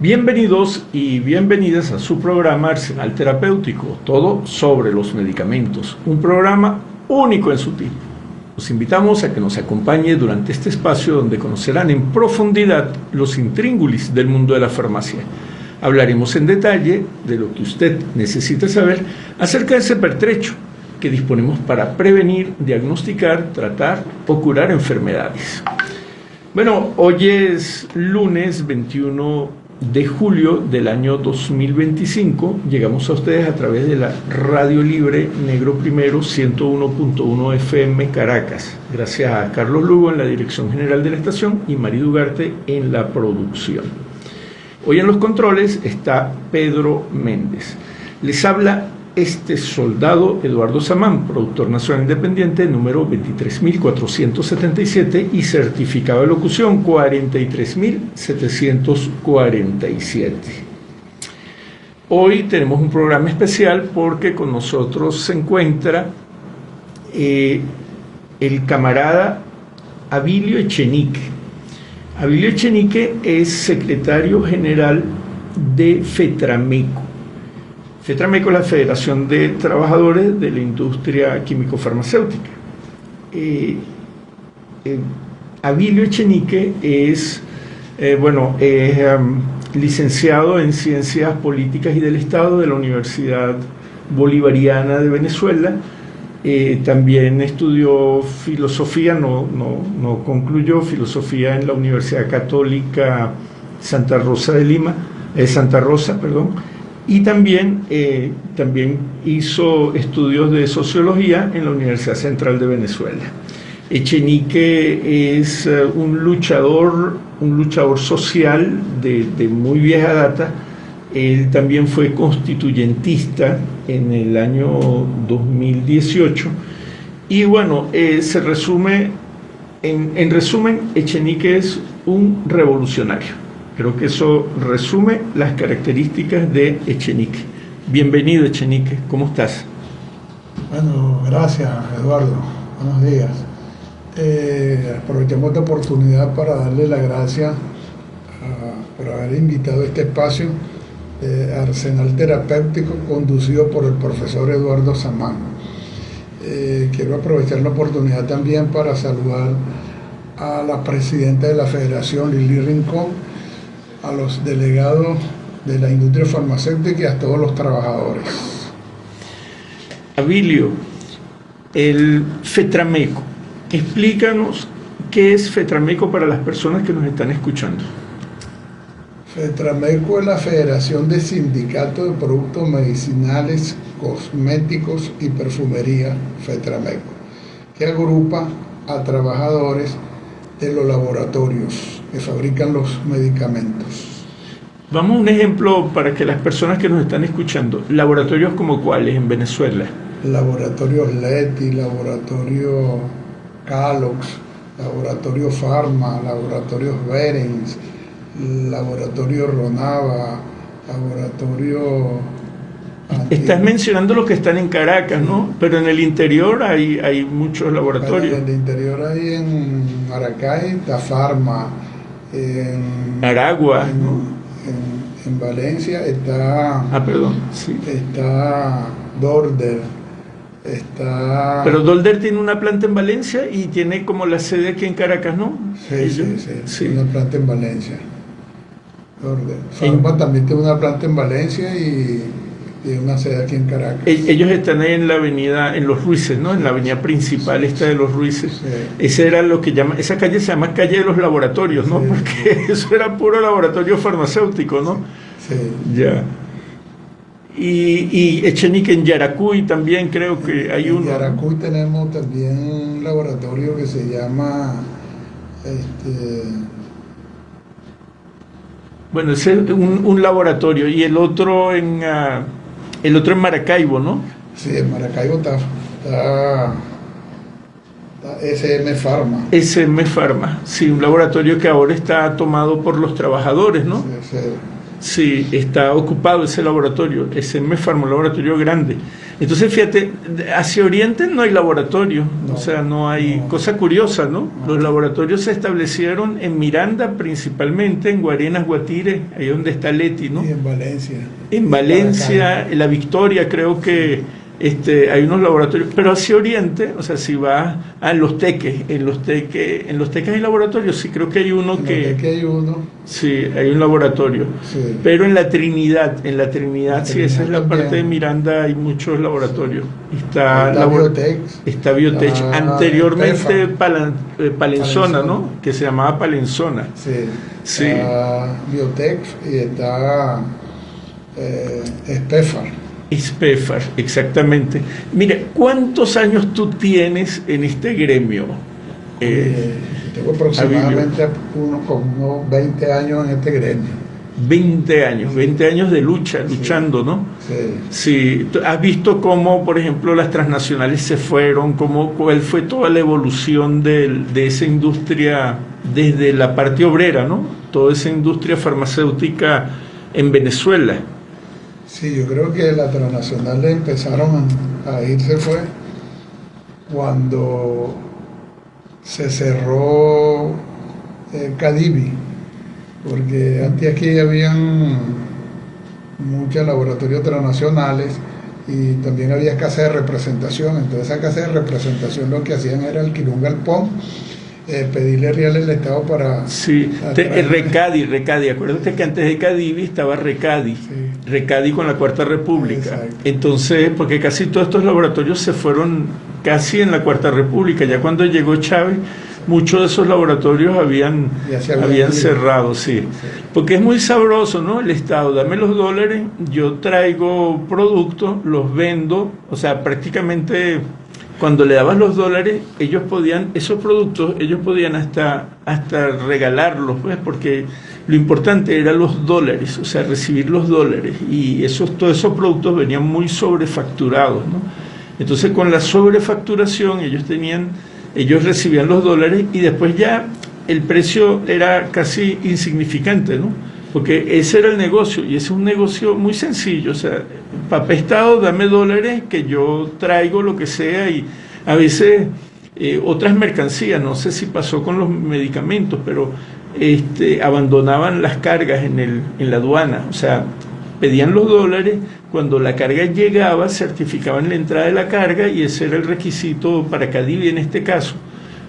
Bienvenidos y bienvenidas a su programa Arsenal Terapéutico, todo sobre los medicamentos, un programa único en su tipo. Los invitamos a que nos acompañe durante este espacio donde conocerán en profundidad los intríngulis del mundo de la farmacia. Hablaremos en detalle de lo que usted necesita saber acerca de ese pertrecho que disponemos para prevenir, diagnosticar, tratar o curar enfermedades. Bueno, hoy es lunes 21 de julio del año 2025. Llegamos a ustedes a través de la Radio Libre Negro Primero 101.1 FM Caracas. Gracias a Carlos Lugo en la dirección general de la estación y Mari Dugarte en la producción. Hoy en los controles está Pedro Méndez. Les habla este soldado Eduardo Samán, productor nacional independiente número 23.477 y certificado de locución 43.747. Hoy tenemos un programa especial porque con nosotros se encuentra el camarada Abilio Echenique. Abilio Echenique es secretario general de FETRAMECO. FETRAMECO es la Federación de Trabajadores de la Industria Químico-Farmacéutica. Abilio Echenique es licenciado en Ciencias Políticas y del Estado de la Universidad Bolivariana de Venezuela. También estudió filosofía, no concluyó filosofía en la Universidad Católica Santa Rosa, y también hizo estudios de sociología en la Universidad Central de Venezuela. Echenique es un luchador social de muy vieja data. Él también fue constituyentista en el año 2018. Y bueno, se resume, en resumen, Echenique es un revolucionario. Creo que eso resume las características de Echenique. Bienvenido, Echenique, ¿cómo estás? Bueno, gracias, Eduardo. Buenos días. Aprovechamos esta oportunidad para darle las gracias por haber invitado a este espacio Arsenal Terapéutico conducido por el profesor Eduardo Samán. Quiero aprovechar la oportunidad también para saludar a la presidenta de la Federación, Lili Rincón, a los delegados de la industria farmacéutica y a todos los trabajadores. Abilio, el FETRAMECO, explícanos qué es FETRAMECO para las personas que nos están escuchando. FETRAMECO es la Federación de Sindicatos de Productos Medicinales, Cosméticos y Perfumería, FETRAMECO, que agrupa a trabajadores de los laboratorios que fabrican los medicamentos. Vamos a un ejemplo para que las personas que nos están escuchando, laboratorios como cuáles en Venezuela. Laboratorios Leti, Laboratorio Calox, Laboratorio Pharma, Laboratorios Berens, Laboratorio Ronava, Laboratorio... Estás mencionando los que están en Caracas, ¿no? Pero en el interior hay muchos laboratorios. En el interior hay en Maracay, la Pharma, en Aragua, en Valencia está... sí. Está Dolder, está... Pero Dolder tiene una planta en Valencia y tiene como la sede aquí en Caracas, ¿no? Sí, una planta en Valencia. Dolder. Pharma también tiene una planta en Valencia y una sede aquí en Caracas. Ellos están ahí en la avenida, en Los Ruices, ¿no? En la avenida principal esta de Los Ruices. Sí. Esa era lo que llama, esa calle se llama calle de los laboratorios, ¿no? Sí. Porque eso era puro laboratorio farmacéutico, ¿no? Sí. Ya. Y Echenique en Yaracuy también creo que hay uno. En Yaracuy tenemos también un laboratorio que se llama bueno, ese es un laboratorio y el otro en Maracaibo, ¿no? Sí, en Maracaibo está SM Pharma. SM Pharma, sí, un laboratorio que ahora está tomado por los trabajadores, ¿no? Sí. Sí, está ocupado ese laboratorio, SM Pharma, un laboratorio grande. Entonces, fíjate, hacia Oriente no hay laboratorio, No, o sea, no hay no. cosa curiosa, ¿no? Los laboratorios se establecieron en Miranda principalmente, en Guarenas, Guatire, ahí donde está Leti, ¿no? Y en Valencia. En Y Valencia, Maracaibo. en La Victoria, creo que hay unos laboratorios, pero hacia Oriente, o sea, si vas a Los Teques, en Los Teques hay laboratorios, sí, creo que hay uno En Aquí hay uno. sí, hay un laboratorio. Sí. Pero en la Trinidad, sí, esa es la Trinidad parte de también. Miranda, hay muchos laboratorios. Está, Está Biotech. está Biotech. Está Anteriormente Palenzona, ¿no? Palenzona. Que se llamaba Palenzona. Sí. Sí. Está Biotech y está Spefar. Ispefar, exactamente. Mira, ¿cuántos años tú tienes en este gremio? Tengo aproximadamente unos 20 años en este gremio. 20 años de luchando, ¿no? Sí. Sí, ¿has visto cómo, por ejemplo, las transnacionales se fueron? ¿Cuál fue toda la evolución de esa industria desde la parte obrera, ¿no? Toda esa industria farmacéutica en Venezuela. Sí, yo creo que las transnacionales empezaron a irse fue cuando se cerró Cadivi, porque antes aquí habían muchos laboratorios transnacionales y también había escasez de representación. Entonces esa escasez de representación lo que hacían era alquilar un galpón, pedirle real al Estado para... Sí, Recadi, acuérdate que antes de Cadivi estaba Recadi, Sí. Recadi con la Cuarta República. Exacto. Entonces, porque casi todos estos laboratorios se fueron casi en la Cuarta República, ya cuando llegó Chávez, muchos de esos laboratorios habían ido. cerrado, sí. Porque es muy sabroso, ¿no? El Estado, dame los dólares, yo traigo productos, los vendo, o sea, prácticamente cuando le dabas los dólares, esos productos, ellos podían hasta regalarlos, pues, porque lo importante eran los dólares, o sea, recibir los dólares, y todos esos productos venían muy sobrefacturados, ¿no? Entonces, con la sobrefacturación, ellos recibían los dólares y después ya el precio era casi insignificante, ¿no? Porque ese era el negocio, y ese es un negocio muy sencillo, o sea, papá Estado, dame dólares que yo traigo lo que sea, y a veces otras mercancías, no sé si pasó con los medicamentos, pero abandonaban las cargas en la aduana, o sea, pedían los dólares, cuando la carga llegaba, certificaban la entrada de la carga, y ese era el requisito para Cadivi en este caso,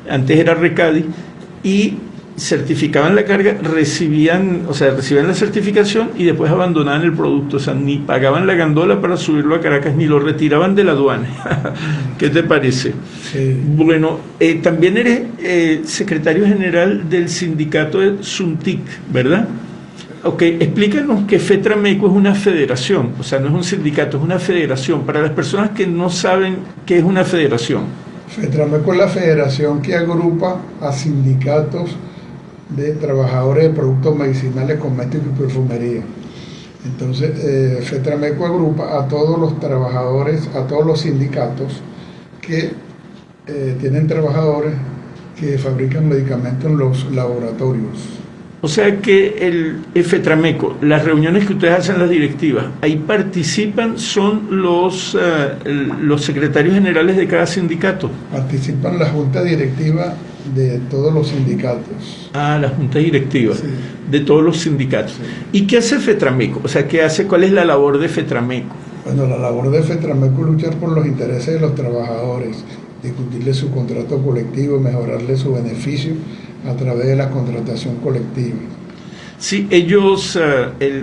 antes era Recadi, y certificaban la carga, recibían la certificación y después abandonaban el producto, o sea, ni pagaban la gandola para subirlo a Caracas, ni lo retiraban de la aduana. ¿Qué te parece? Sí. Bueno, también eres secretario general del sindicato de SUNTIC, ¿verdad? Ok, explícanos que FETRAMECO es una federación, o sea, no es un sindicato, es una federación. Para las personas que no saben qué es una federación. FETRAMECO es la federación que agrupa a sindicatos de trabajadores de productos medicinales, cosméticos y perfumería. Entonces, FETRAMECO agrupa a todos los trabajadores, a todos los sindicatos que tienen trabajadores que fabrican medicamentos en los laboratorios. O sea que el FETRAMECO, las reuniones que ustedes hacen las directivas, ahí participan, son los secretarios generales de cada sindicato. Participan la junta directiva de todos los sindicatos. Ah, la junta directiva, Sí. de todos los sindicatos. Sí. ¿Y qué hace FETRAMECO? O sea, ¿cuál es la labor de FETRAMECO? Bueno, la labor de FETRAMECO es luchar por los intereses de los trabajadores, discutirle su contrato colectivo, mejorarle su beneficio a través de la contratación colectiva. Sí, ellos,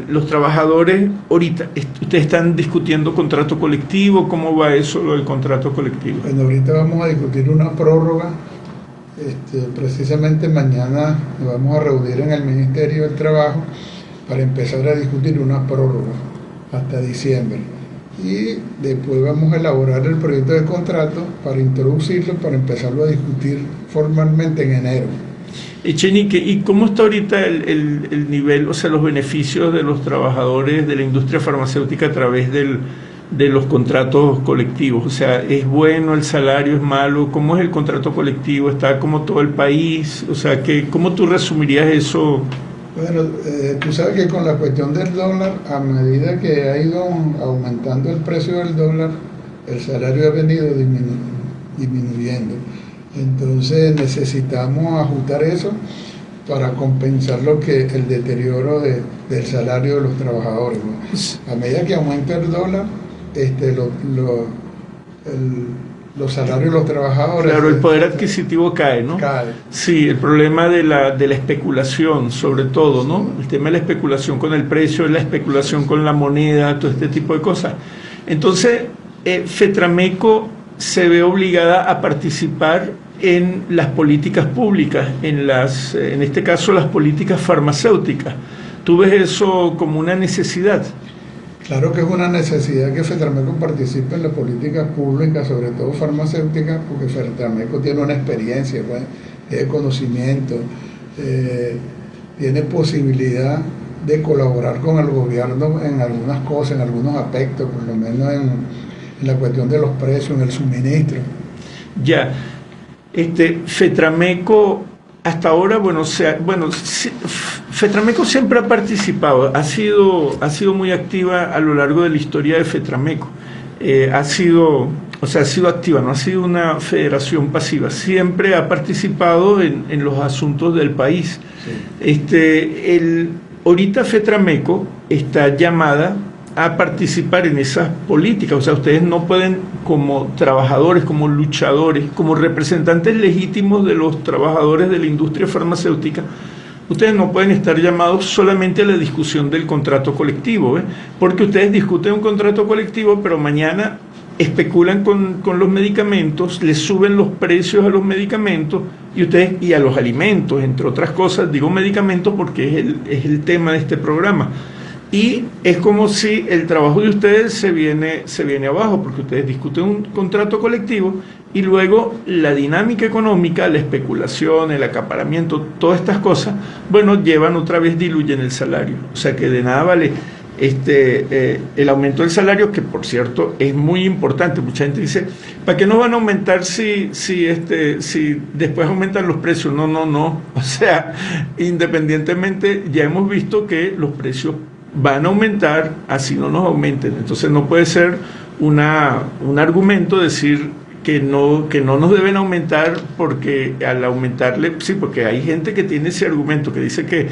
los trabajadores, ahorita, ustedes están discutiendo contrato colectivo, ¿cómo va eso, lo del contrato colectivo? Bueno, ahorita vamos a discutir una prórroga. Precisamente mañana nos vamos a reunir en el Ministerio del Trabajo para empezar a discutir una prórroga hasta diciembre. Y después vamos a elaborar el proyecto de contrato para introducirlo, para empezarlo a discutir formalmente en enero. Echenique, ¿y cómo está ahorita el nivel, o sea, los beneficios de los trabajadores de la industria farmacéutica a través de los contratos colectivos? O sea, ¿es bueno el salario, es malo? ¿Cómo es el contrato colectivo? ¿Está como todo el país? O sea, ¿cómo tú resumirías eso? Bueno, tú sabes que con la cuestión del dólar, a medida que ha ido aumentando el precio del dólar, el salario ha venido disminuyendo. Entonces necesitamos ajustar eso para compensar el deterioro del salario de los trabajadores. A medida que aumenta el dólar, los salarios de los trabajadores... Claro, el poder adquisitivo cae, ¿no? Cae. Sí, el problema de la especulación, sobre todo, ¿no? El tema de la especulación con el precio, la especulación con la moneda, todo este tipo de cosas. Entonces, FETRAMECO se ve obligada a participar en las políticas públicas, en este caso las políticas farmacéuticas. ¿Tú ves eso como una necesidad? Claro que es una necesidad que FETRAMECO participe en las políticas públicas, sobre todo farmacéuticas, porque FETRAMECO tiene una experiencia, pues, tiene conocimiento, tiene posibilidad de colaborar con el gobierno en algunas cosas, en algunos aspectos, por lo menos en la cuestión de los precios, en el suministro. Ya, FETRAMECO hasta ahora, FETRAMECO siempre ha participado, ha sido muy activa a lo largo de la historia de FETRAMECO. Ha sido activa, no ha sido una federación pasiva, siempre ha participado en los asuntos del país. Sí. Ahorita FETRAMECO está llamada a participar en esas políticas, o sea, ustedes no pueden, como trabajadores, como luchadores, como representantes legítimos de los trabajadores de la industria farmacéutica, ustedes no pueden estar llamados solamente a la discusión del contrato colectivo, porque ustedes discuten un contrato colectivo, pero mañana especulan con los medicamentos, les suben los precios a los medicamentos y a los alimentos, entre otras cosas. Digo medicamentos porque es el tema de este programa. Y es como si el trabajo de ustedes se viene abajo, porque ustedes discuten un contrato colectivo y luego la dinámica económica, la especulación, el acaparamiento, todas estas cosas, llevan otra vez, diluyen el salario. O sea que de nada vale el aumento del salario, que por cierto es muy importante. Mucha gente dice, ¿para qué no van a aumentar si después aumentan los precios? No. O sea, independientemente, ya hemos visto que los precios van a aumentar, así no nos aumenten. Entonces no puede ser un argumento decir que no nos deben aumentar, porque al aumentarle, sí, porque hay gente que tiene ese argumento, que dice que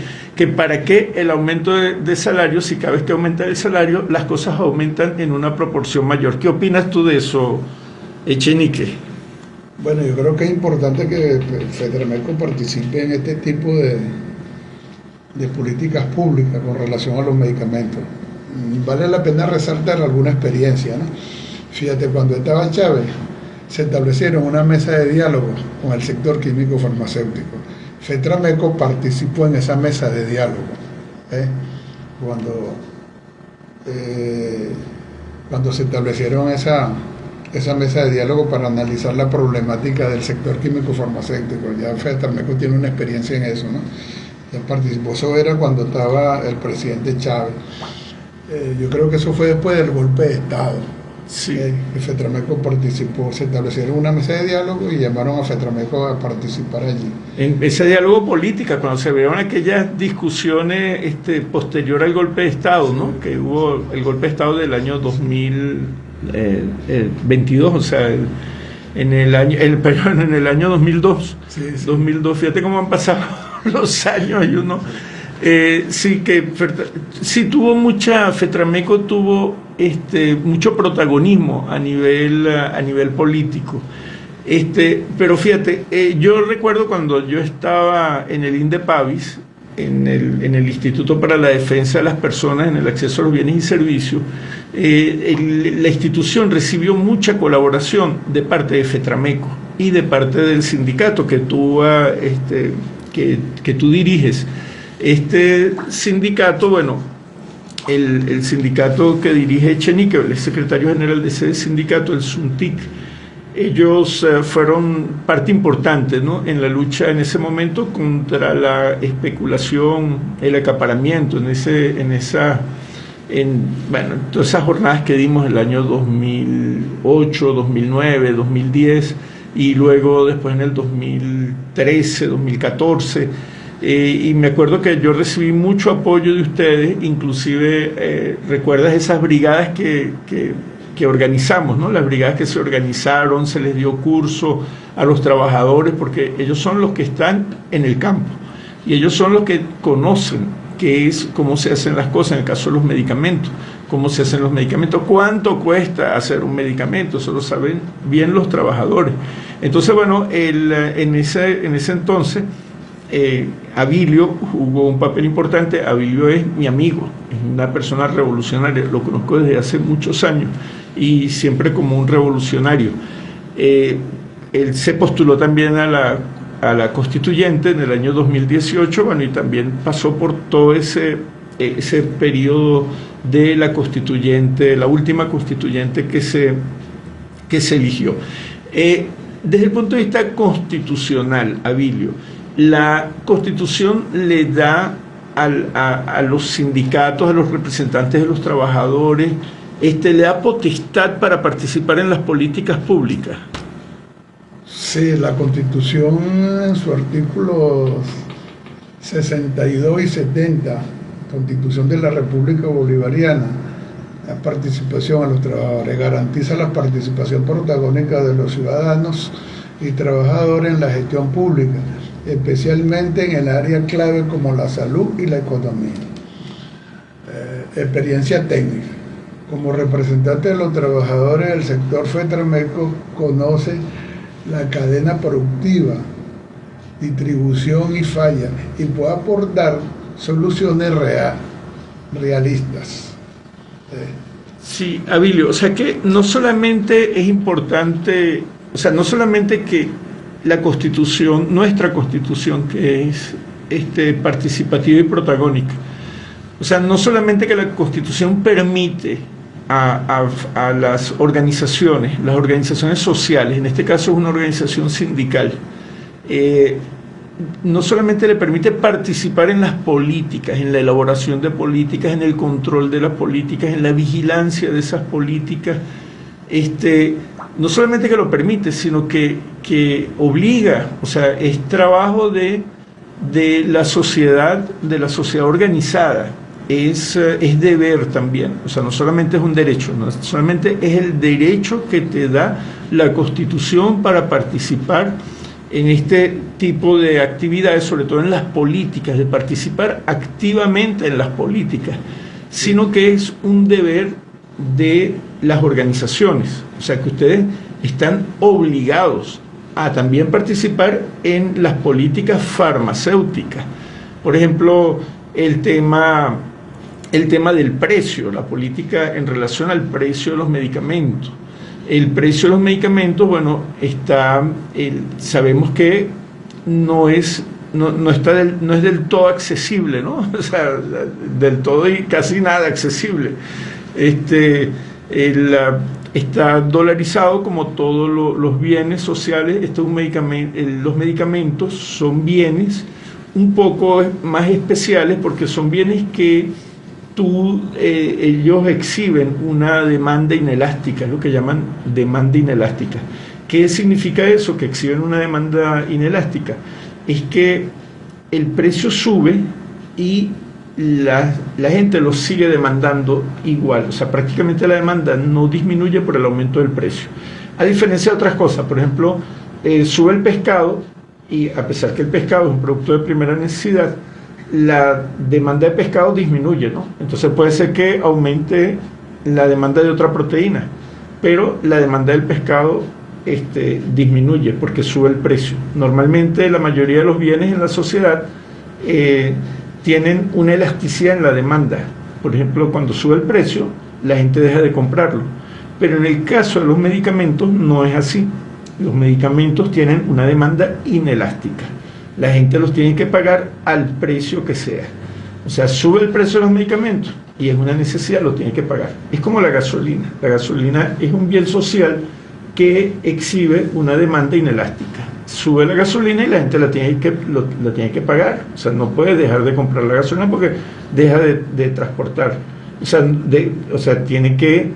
para qué el aumento de salario, si cada vez que aumenta el salario, las cosas aumentan en una proporción mayor. ¿Qué opinas tú de eso, Echenique? Bueno, yo creo que es importante que FETRAMECO participe en este tipo de políticas públicas con relación a los medicamentos. Vale la pena resaltar alguna experiencia, ¿no? Fíjate, cuando estaba Chávez, se establecieron una mesa de diálogo con el sector químico farmacéutico. FETRAMECO participó en esa mesa de diálogo. Cuando se establecieron esa mesa de diálogo para analizar la problemática del sector químico farmacéutico, ya FETRAMECO tiene una experiencia en eso, ¿no? Ya participó. Eso era cuando estaba el presidente Chávez. Yo creo que eso fue después del golpe de Estado. Sí. FETRAMECO participó, se establecieron una mesa de diálogo y llamaron a FETRAMECO a participar allí. En ese diálogo político, cuando se vieron aquellas discusiones posterior al golpe de Estado, sí, ¿no? Que hubo el golpe de Estado del año 2022, o sea, en el año 2002. Sí. 2002, fíjate cómo han pasado los años y uno... FETRAMECO tuvo mucho protagonismo a nivel político. Pero fíjate, yo recuerdo cuando yo estaba en el INDEPAVIS, en el Instituto para la Defensa de las Personas en el Acceso a los Bienes y Servicios, la institución recibió mucha colaboración de parte de FETRAMECO y de parte del sindicato que tú diriges. Este sindicato, el sindicato que dirige Echenique, el secretario general de ese sindicato, el SUNTIC, ellos fueron parte importante, ¿no?, en la lucha en ese momento contra la especulación, el acaparamiento, en todas esas jornadas que dimos el año 2008, 2009, 2010 y luego después en el 2013, 2014. Y me acuerdo que yo recibí mucho apoyo de ustedes, inclusive recuerdas esas brigadas que que organizamos, ¿no? Las brigadas que se organizaron, se les dio curso a los trabajadores, porque ellos son los que están en el campo y ellos son los que conocen qué es, cómo se hacen las cosas. En el caso de los medicamentos, cómo se hacen los medicamentos, cuánto cuesta hacer un medicamento, eso lo saben bien los trabajadores. Entonces, bueno, en ese entonces Abilio jugó un papel importante. Abilio es mi amigo, es una persona revolucionaria, lo conozco desde hace muchos años y siempre como un revolucionario. Él se postuló también a la constituyente en el año 2018, bueno, y también pasó por todo ese periodo de la constituyente, la última constituyente que se eligió. Desde el punto de vista constitucional, Abilio, la Constitución le da a los sindicatos, a los representantes de los trabajadores, le da potestad para participar en las políticas públicas. Sí, la Constitución en sus artículos 62 y 70, Constitución de la República Bolivariana, la participación a los trabajadores, garantiza la participación protagónica de los ciudadanos y trabajadores en la gestión pública, especialmente en el área clave como la salud y la economía. Experiencia técnica. Como representante de los trabajadores del sector Fetrameco, conoce la cadena productiva, distribución y falla, y puede aportar soluciones realistas. Sí, Abilio, o sea que no solamente es importante, o sea, no solamente que la Constitución, nuestra Constitución, que es participativa y protagónica, o sea, no solamente que la Constitución permite a las organizaciones sociales, en este caso es una organización sindical, no solamente le permite participar en las políticas, en la elaboración de políticas, en el control de las políticas, en la vigilancia de esas políticas, no solamente que lo permite, sino que obliga, o sea, es trabajo de la sociedad organizada, es deber también, o sea, no solamente es un derecho, no solamente es el derecho que te da la Constitución para participar en este tipo de actividades, sobre todo en las políticas, de participar activamente en las políticas, sino que es un deber de las organizaciones, o sea que ustedes están obligados a también participar en las políticas farmacéuticas. Por ejemplo, el tema del precio, la política en relación al precio de los medicamentos. El precio de los medicamentos, bueno, sabemos que no es del todo accesible, ¿no? O sea, del todo y casi nada accesible. Está dolarizado como todos los bienes sociales. Los medicamentos son bienes un poco más especiales porque son bienes que ellos exhiben una demanda inelástica, es lo que llaman demanda inelástica. ¿Qué significa eso? Que exhiben una demanda inelástica. Es que el precio sube y la gente lo sigue demandando igual, o sea, prácticamente la demanda no disminuye por el aumento del precio. A diferencia de otras cosas, por ejemplo, sube el pescado y a pesar que el pescado es un producto de primera necesidad, la demanda de pescado disminuye, ¿no? Entonces puede ser que aumente la demanda de otra proteína, pero la demanda del pescado disminuye porque sube el precio. Normalmente la mayoría de los bienes en la sociedad tienen una elasticidad en la demanda. Por ejemplo, cuando sube el precio, la gente deja de comprarlo. Pero en el caso de los medicamentos no es así. Los medicamentos tienen una demanda inelástica. La gente los tiene que pagar al precio que sea. O sea, sube el precio de los medicamentos y es una necesidad, lo tiene que pagar. Es como la gasolina. La gasolina es un bien social que exhibe una demanda inelástica. Sube la gasolina y la gente la tiene que pagar. O sea, no puede dejar de comprar la gasolina porque deja de transportar. O sea, tiene que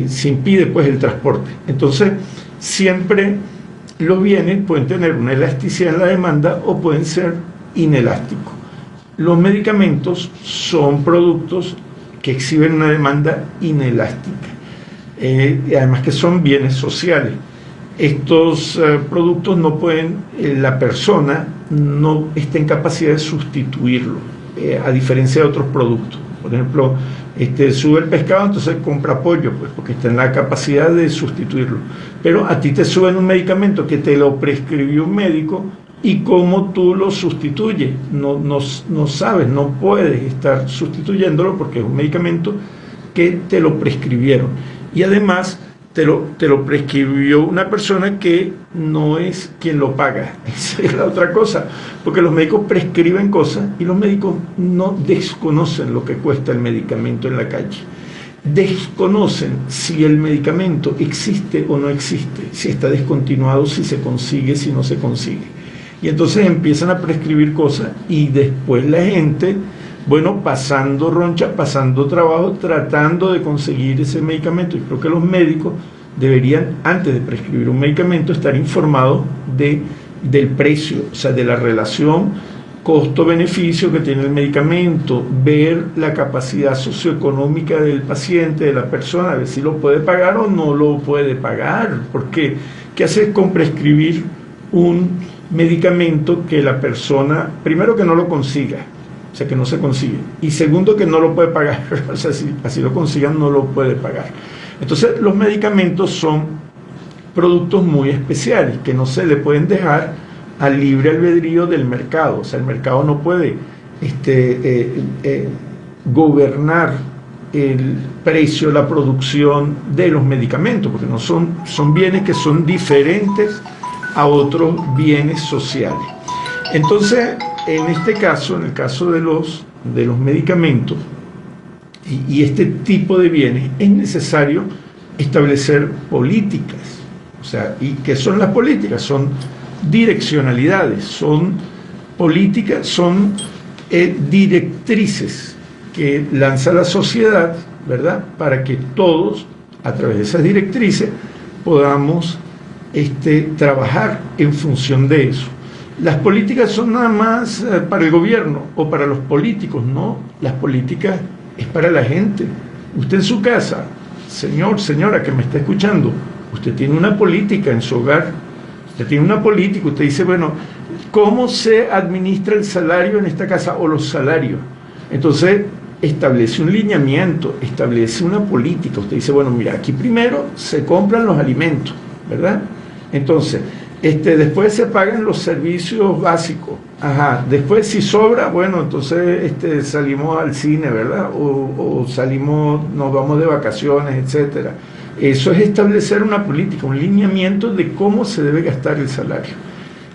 se impide pues el transporte. Entonces, siempre los bienes pueden tener una elasticidad en la demanda o pueden ser inelásticos. Los medicamentos son productos que exhiben una demanda inelástica. y además que son bienes sociales. Estos productos no pueden, la persona no está en capacidad de sustituirlo, a diferencia de otros productos. Por ejemplo, sube el pescado, entonces compra pollo, pues, porque está en la capacidad de sustituirlo. Pero a ti te suben un medicamento que te lo prescribió un médico, y cómo tú lo sustituyes. No sabes, no puedes estar sustituyéndolo porque es un medicamento que te lo prescribieron. Y además te lo prescribió una persona que no es quien lo paga. Esa es la otra cosa, porque los médicos prescriben cosas y los médicos no desconocen lo que cuesta el medicamento en la calle. Desconocen si el medicamento existe o no existe, si está descontinuado, si se consigue, si no se consigue. Y entonces empiezan a prescribir cosas y después la gente, bueno, pasando roncha, pasando trabajo, tratando de conseguir ese medicamento. Y creo que los médicos deberían, antes de prescribir un medicamento, estar informados del precio, o sea, de la relación costo-beneficio que tiene el medicamento, ver la capacidad socioeconómica del paciente, de la persona, a ver si lo puede pagar o no lo puede pagar. Porque, ¿qué haces con prescribir un medicamento que la persona, primero, que no lo consiga, o sea, que no se consigue, y segundo, que no lo puede pagar, o sea, si así lo consigan, no lo puede pagar? Entonces, los medicamentos son productos muy especiales que no se le pueden dejar al libre albedrío del mercado. O sea, el mercado no puede gobernar el precio, la producción de los medicamentos, porque no son bienes que son diferentes a otros bienes sociales. Entonces, en este caso, en el caso de los medicamentos y este tipo de bienes, es necesario establecer políticas. O sea, ¿y qué son las políticas? Son direccionalidades, son políticas, son directrices que lanza la sociedad, ¿verdad? Para que todos, a través de esas directrices, podamos trabajar en función de eso. Las políticas son nada más para el gobierno o para los políticos, no. Las políticas es para la gente. Usted en su casa, señor, señora que me está escuchando, usted tiene una política en su hogar, usted tiene una política, usted dice, bueno, ¿cómo se administra el salario en esta casa o los salarios? Entonces, establece un lineamiento, establece una política. Usted dice, bueno, mira, aquí primero se compran los alimentos, ¿verdad? Entonces, después se pagan los servicios básicos. Ajá, después si sobra, bueno, entonces salimos al cine, ¿verdad? O salimos, nos vamos de vacaciones, etcétera. Eso es establecer una política, un lineamiento de cómo se debe gastar el salario.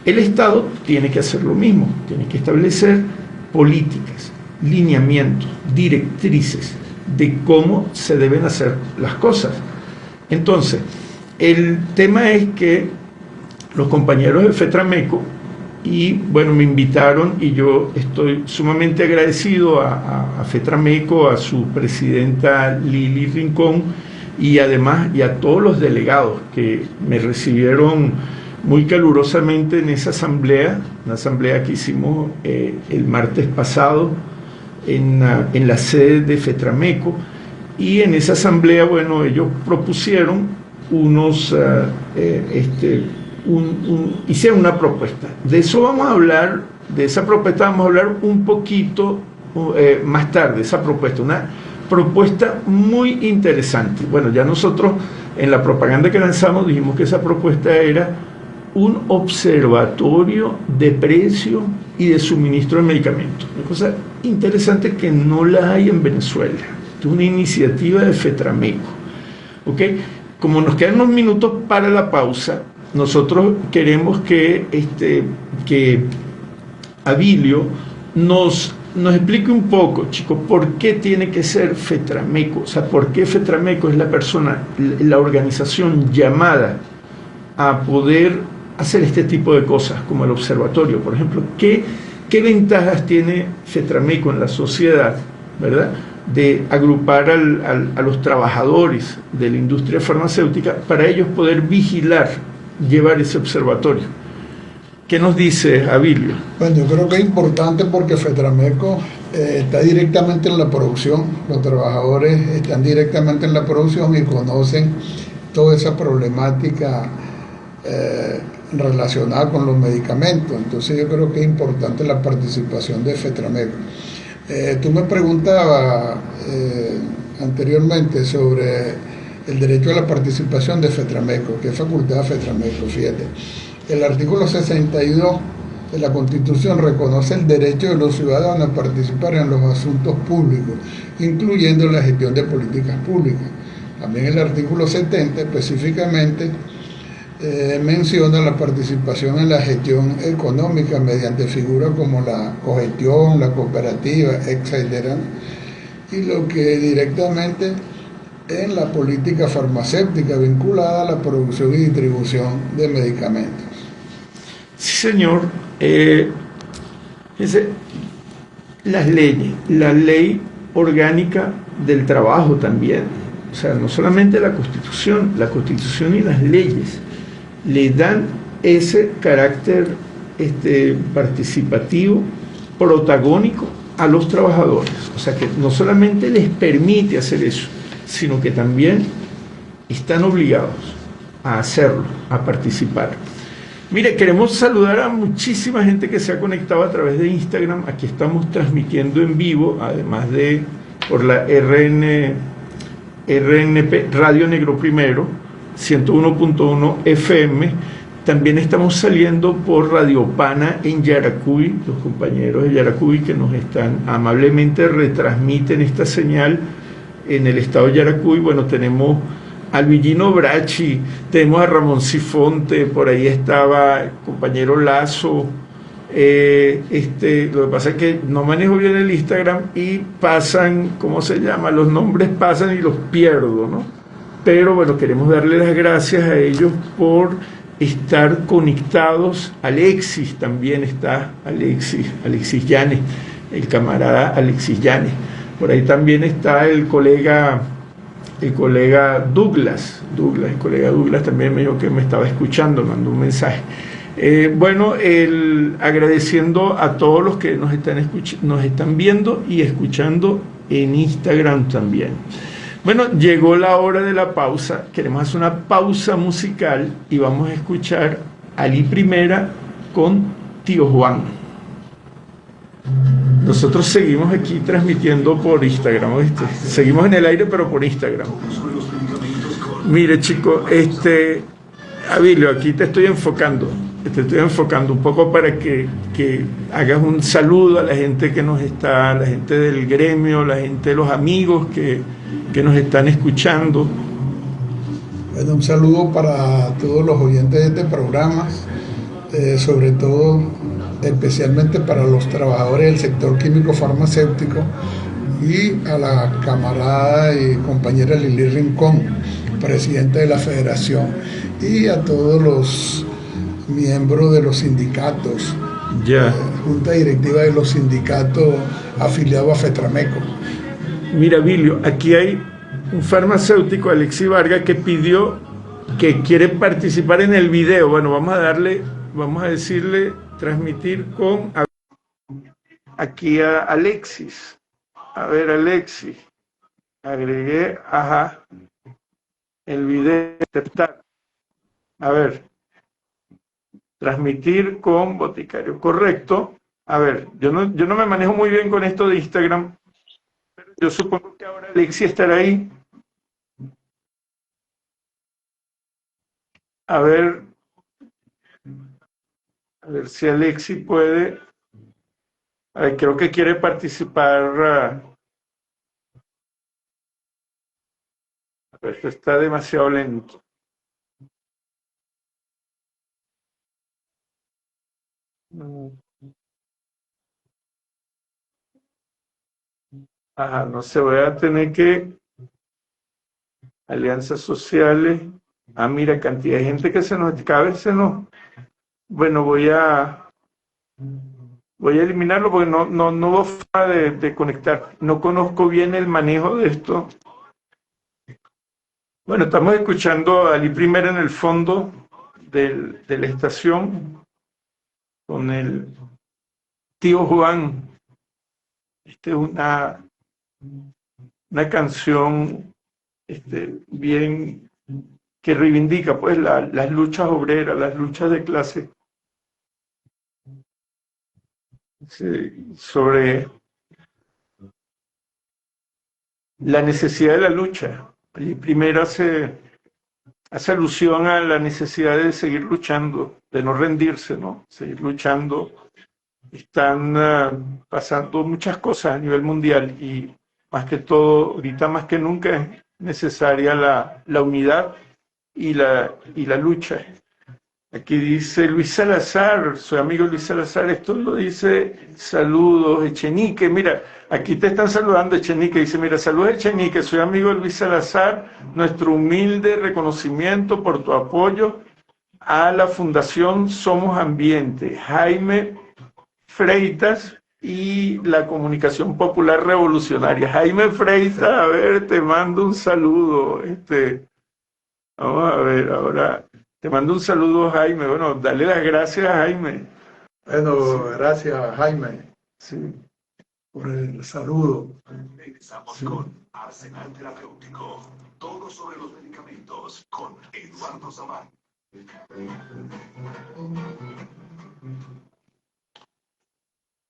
El Estado tiene que hacer lo mismo, tiene que establecer políticas, lineamientos, directrices de cómo se deben hacer las cosas. Entonces, el tema es que los compañeros de FETRAMECO, y bueno, me invitaron y yo estoy sumamente agradecido a FETRAMECO, a su presidenta Lili Rincón, y además y a todos los delegados que me recibieron muy calurosamente en esa asamblea, una asamblea que hicimos el martes pasado en la sede de FETRAMECO. Y en esa asamblea, bueno, ellos propusieron hicieron una propuesta. De eso vamos a hablar, de esa propuesta vamos a hablar un poquito más tarde, esa propuesta, una propuesta muy interesante. Bueno, ya nosotros en la propaganda que lanzamos dijimos que esa propuesta era un observatorio de precio y de suministro de medicamentos. Una cosa interesante que no la hay en Venezuela. Es una iniciativa de FETRAMECO. ¿Ok? Como nos quedan unos minutos para la pausa, nosotros queremos que Abilio nos explique un poco, chicos, por qué tiene que ser FETRAMECO. O sea, por qué FETRAMECO es la organización llamada a poder hacer este tipo de cosas, como el observatorio, por ejemplo. ¿Qué ventajas tiene FETRAMECO en la sociedad, verdad?, de agrupar a los trabajadores de la industria farmacéutica para ellos poder vigilar, llevar ese observatorio. ¿Qué nos dice Abilio? Bueno, yo creo que es importante porque FETRAMECO está directamente en la producción, los trabajadores están directamente en la producción y conocen toda esa problemática relacionada con los medicamentos. Entonces yo creo que es importante la participación de FETRAMECO. Tú me preguntabas anteriormente sobre el derecho a la participación de FETRAMECO, que es facultad de FETRAMECO. Fíjate, el artículo 62 de la Constitución reconoce el derecho de los ciudadanos a participar en los asuntos públicos, incluyendo la gestión de políticas públicas. También el artículo 70 específicamente menciona la participación en la gestión económica mediante figuras como la cogestión, la cooperativa, etcétera, y lo que directamente en la política farmacéutica vinculada a la producción y distribución de medicamentos. Sí, señor. Las leyes, la ley orgánica del trabajo también, o sea, no solamente la Constitución y las leyes le dan ese carácter participativo, protagónico a los trabajadores. O sea, que no solamente les permite hacer eso, sino que también están obligados a hacerlo, a participar. Mire, queremos saludar a muchísima gente que se ha conectado a través de Instagram. Aquí estamos transmitiendo en vivo, además de por la RNP, Radio Negro Primero, 101.1 FM. También estamos saliendo por Radio Pana en Yaracuy, los compañeros de Yaracuy que nos están amablemente retransmiten esta señal en el estado de Yaracuy. Bueno, tenemos a Luigino Bracci, tenemos a Ramón Sifonte, por ahí estaba el compañero Lazo. Lo que pasa es que no manejo bien el Instagram y pasan, ¿cómo se llama? Los nombres pasan y los pierdo, ¿no? Pero bueno, queremos darle las gracias a ellos por estar conectados. Alexis también está, Alexis Llanes, el camarada Alexis Llanes. Por ahí también está el colega Douglas, el colega Douglas también me dijo que me estaba escuchando, mandó un mensaje. Agradeciendo a todos los que nos están viendo y escuchando en Instagram también. Bueno, llegó la hora de la pausa. Queremos hacer una pausa musical y vamos a escuchar a Ali Primera con Tío Juan. Nosotros seguimos aquí transmitiendo por Instagram, ¿viste? Seguimos en el aire, pero por Instagram. Mire, chico, Abilio, aquí te estoy enfocando un poco para que hagas un saludo a la gente que nos está, la gente del gremio, la gente, los amigos que nos están escuchando. Bueno, un saludo para todos los oyentes de este programa, sobre todo, especialmente para los trabajadores del sector químico farmacéutico y a la camarada y compañera Lili Rincón, presidenta de la federación, y a todos los miembros de los sindicatos, junta directiva de los sindicatos afiliados a FETRAMECO. Mira, Vilio, aquí hay un farmacéutico, Alexis Vargas, que pidió que quiere participar en el video. Bueno, vamos a decirle, transmitir con aquí a Alexis. A ver, Alexis, agregué, el video, aceptar. A ver, transmitir con Boticario, correcto. A ver, yo no me manejo muy bien con esto de Instagram, pero yo supongo que ahora Alexis estará ahí. A ver si Alexis puede. A ver, creo que quiere participar. Esto está demasiado lento. No sé, voy a tener que. Alianzas sociales. Mira, cantidad de gente que cada vez se nos. Bueno, voy a eliminarlo porque no hubo forma de conectar. No conozco bien el manejo de esto. Bueno, estamos escuchando a Ali Primera en el fondo de la estación con el Tío Juan. una canción bien que reivindica pues las luchas obreras, las luchas de clase, sobre la necesidad de la lucha. Y primero hace alusión a la necesidad de seguir luchando, de no rendirse, ¿no? Seguir luchando. Están pasando muchas cosas a nivel mundial y más que todo, ahorita más que nunca es necesaria la unidad y la lucha. Aquí dice Luis Salazar, soy amigo Luis Salazar, esto lo dice, saludos Echenique, mira, aquí te están saludando Echenique, dice, mira, saludos Echenique, soy amigo de Luis Salazar, nuestro humilde reconocimiento por tu apoyo a la Fundación Somos Ambiente, Jaime Freitas y la Comunicación Popular Revolucionaria. Jaime Freitas, a ver, te mando un saludo, vamos a ver, ahora te mando un saludo, Jaime. Bueno, dale las gracias a Jaime. Bueno, sí. Gracias, Jaime, sí, por el saludo. Empezamos con Arsenal Terapéutico, todo sobre los medicamentos, con Eduardo Samán.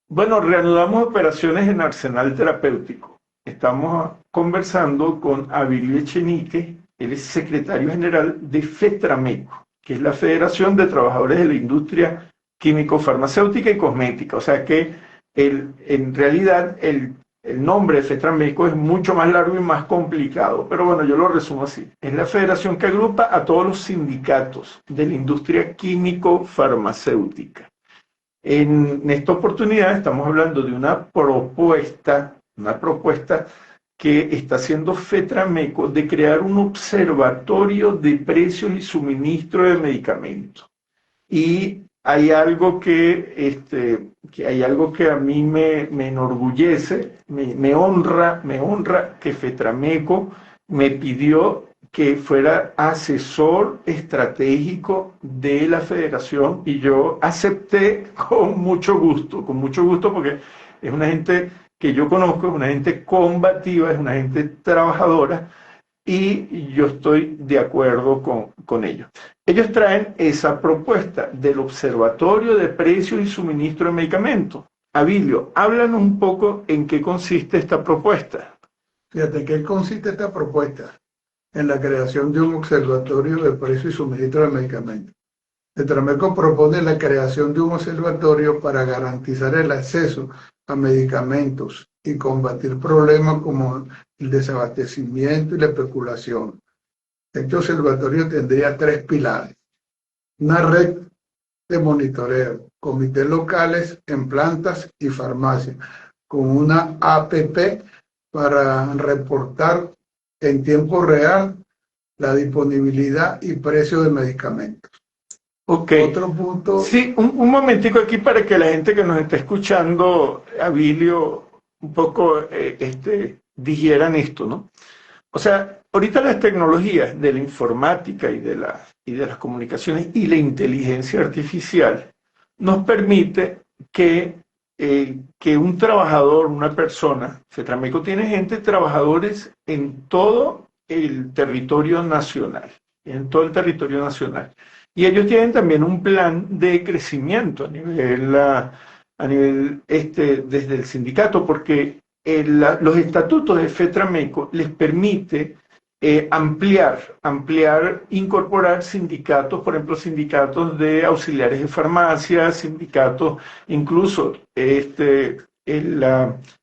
Bueno, reanudamos operaciones en Arsenal Terapéutico. Estamos conversando con Abilio Echenique, él es secretario general de FETRAMECO, que es la Federación de Trabajadores de la Industria Químico-Farmacéutica y Cosmética. O sea que en realidad el nombre de FETRAMECO es mucho más largo y más complicado, pero bueno, yo lo resumo así. Es la federación que agrupa a todos los sindicatos de la industria químico-farmacéutica. En esta oportunidad estamos hablando de una propuesta que está haciendo FETRAMECO de crear un observatorio de precios y suministro de medicamentos. Y hay algo que a mí me enorgullece, me honra que FETRAMECO me pidió que fuera asesor estratégico de la federación y yo acepté con mucho gusto porque es una gente que yo conozco, es una gente combativa, es una gente trabajadora y yo estoy de acuerdo con ellos. Ellos traen esa propuesta del Observatorio de Precios y Suministro de Medicamentos. Abilio, háblanos un poco en qué consiste esta propuesta. Fíjate, ¿qué consiste esta propuesta? En la creación de un observatorio de precios y suministro de medicamentos. FETRAMECO propone la creación de un observatorio para garantizar el acceso a medicamentos y combatir problemas como el desabastecimiento y la especulación. Este observatorio tendría 3 pilares: una red de monitoreo, comités locales en plantas y farmacias, con una APP para reportar en tiempo real la disponibilidad y precio de medicamentos. Ok. Otro punto. Sí, un momentico aquí para que la gente que nos está escuchando, Abilio, un poco digieran esto, ¿no? O sea, ahorita las tecnologías de la informática y de las comunicaciones y la inteligencia artificial nos permite que un trabajador, una persona, FETRAMECO tiene trabajadores en todo el territorio nacional, Y ellos tienen también un plan de crecimiento a nivel desde el sindicato, porque los estatutos de FETRAMECO les permite incorporar sindicatos, por ejemplo, sindicatos de auxiliares de farmacia, sindicatos, incluso el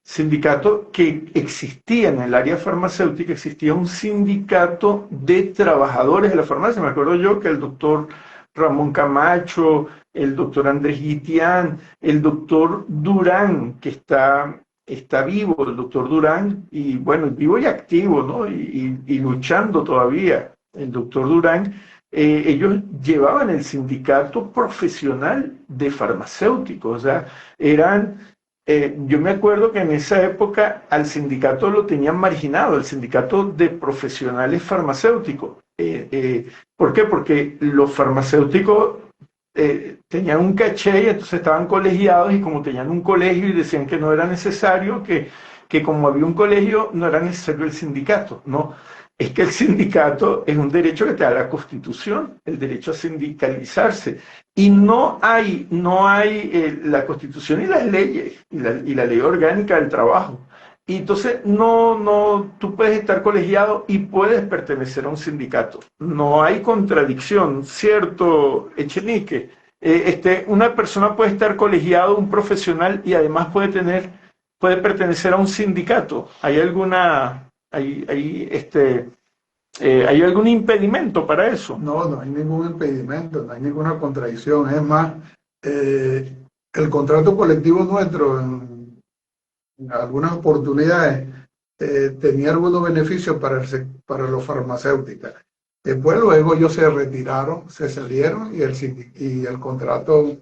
sindicato que existía en el área farmacéutica, existía un sindicato de trabajadores de la farmacia. Me acuerdo yo que el doctor Ramón Camacho, el doctor Andrés Guitián, el doctor Durán, que está vivo, el doctor Durán, y bueno, vivo y activo, ¿no? Y luchando todavía, el doctor Durán, ellos llevaban el sindicato profesional de farmacéuticos, o sea, yo me acuerdo que en esa época al sindicato lo tenían marginado, el sindicato de profesionales farmacéuticos. ¿Por qué? Porque los farmacéuticos tenían un caché y entonces estaban colegiados y como tenían un colegio y decían que no era necesario, que como había un colegio no era necesario el sindicato. No, es que el sindicato es un derecho que te da la Constitución, el derecho a sindicalizarse. Y no hay la Constitución y las leyes, y la ley orgánica del trabajo. Y entonces tú puedes estar colegiado y puedes pertenecer a un sindicato. No hay contradicción, ¿cierto, Echenique? Una persona puede estar colegiado, un profesional, y además puede pertenecer a un sindicato. ¿Hay algún impedimento para eso? No, no hay ningún impedimento, no hay ninguna contradicción. Es más, el contrato colectivo nuestro en algunas oportunidades tenía algunos beneficios para los farmacéuticos. Después luego ellos se retiraron, se salieron y el contrato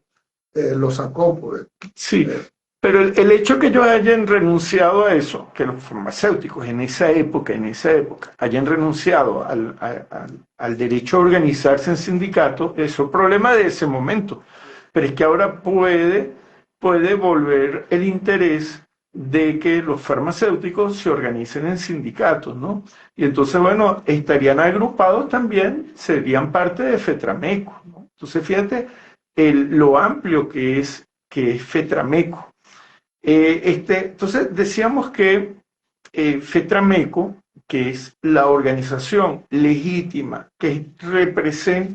lo sacó. Pues. Sí, pero el hecho que ellos hayan renunciado a eso, que los farmacéuticos en esa época, hayan renunciado al derecho a organizarse en sindicatos, es un problema de ese momento. Pero es que ahora puede volver el interés de que los farmacéuticos se organicen en sindicatos, ¿no? Y entonces, bueno, estarían agrupados también, serían parte de FETRAMECO, ¿no? Entonces, fíjate lo amplio que es FETRAMECO. Entonces, decíamos que FETRAMECO, que es la organización legítima, que es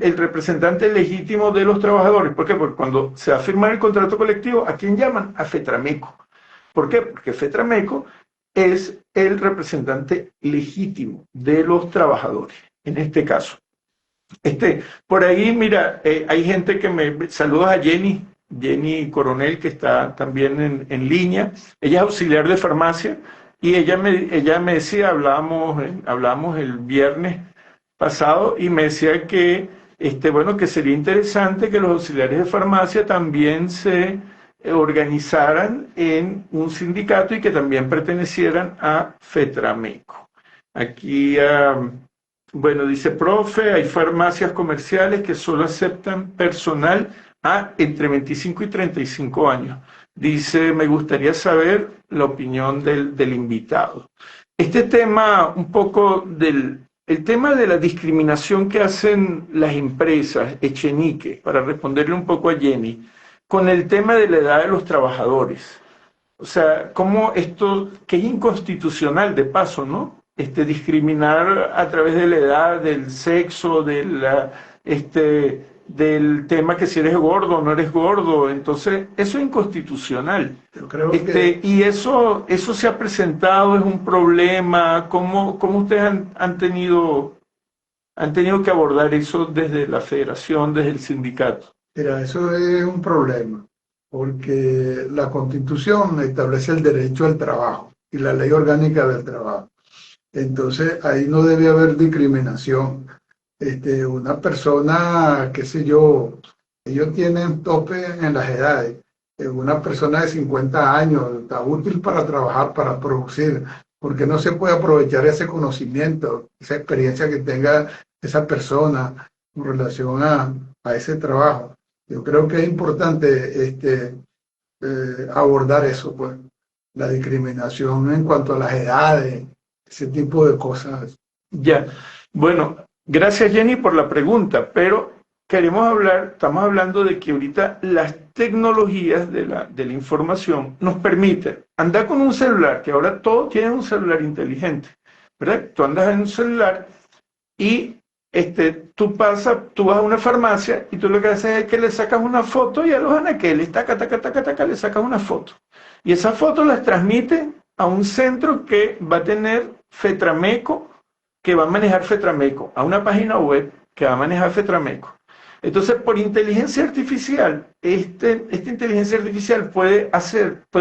el representante legítimo de los trabajadores. ¿Por qué? Porque cuando se va a firmar el contrato colectivo, ¿a quién llaman? A FETRAMECO. ¿Por qué? Porque FETRAMECO es el representante legítimo de los trabajadores, en este caso. Por ahí, mira, hay gente que saludos a Jenny Coronel, que está también en línea. Ella es auxiliar de farmacia y ella me decía, hablábamos el viernes pasado y me decía que, bueno, que sería interesante que los auxiliares de farmacia también se organizaran en un sindicato y que también pertenecieran a FETRAMECO. Aquí, bueno, dice, profe, hay farmacias comerciales que solo aceptan personal entre 25 y 35 años. Dice, me gustaría saber la opinión del invitado. Este tema, un poco el tema de la discriminación que hacen las empresas, Echenique, para responderle un poco a Jenny, con el tema de la edad de los trabajadores. O sea, cómo esto, que es inconstitucional de paso, ¿no? Discriminar a través de la edad, del sexo, del tema que si eres gordo o no eres gordo. Entonces, eso es inconstitucional. Yo creo que... Y eso se ha presentado, es un problema. ¿Cómo ustedes han tenido que abordar eso desde la federación, desde el sindicato? Mira, eso es un problema, porque la Constitución establece el derecho al trabajo y la ley orgánica del trabajo. Entonces, ahí no debe haber discriminación. Una persona, qué sé yo, ellos tienen tope en las edades. Una persona de 50 años está útil para trabajar, para producir, porque no se puede aprovechar ese conocimiento, esa experiencia que tenga esa persona en relación a ese trabajo. Yo creo que es importante abordar eso, pues, la discriminación en cuanto a las edades, ese tipo de cosas. Ya, bueno, gracias Jenny por la pregunta, pero estamos hablando de que ahorita las tecnologías de la información nos permiten andar con un celular, que ahora todos tienen un celular inteligente, ¿verdad? Tú andas en un celular y tú vas a una farmacia y tú lo que haces es que le sacas una foto y a los anaqueles, taca, taca, taca, taca, le sacas una foto. Y esa foto las transmite a un centro que va a tener FETRAMECO, que va a manejar FETRAMECO, a una página web que va a manejar FETRAMECO. Entonces, por inteligencia artificial, esta inteligencia artificial puede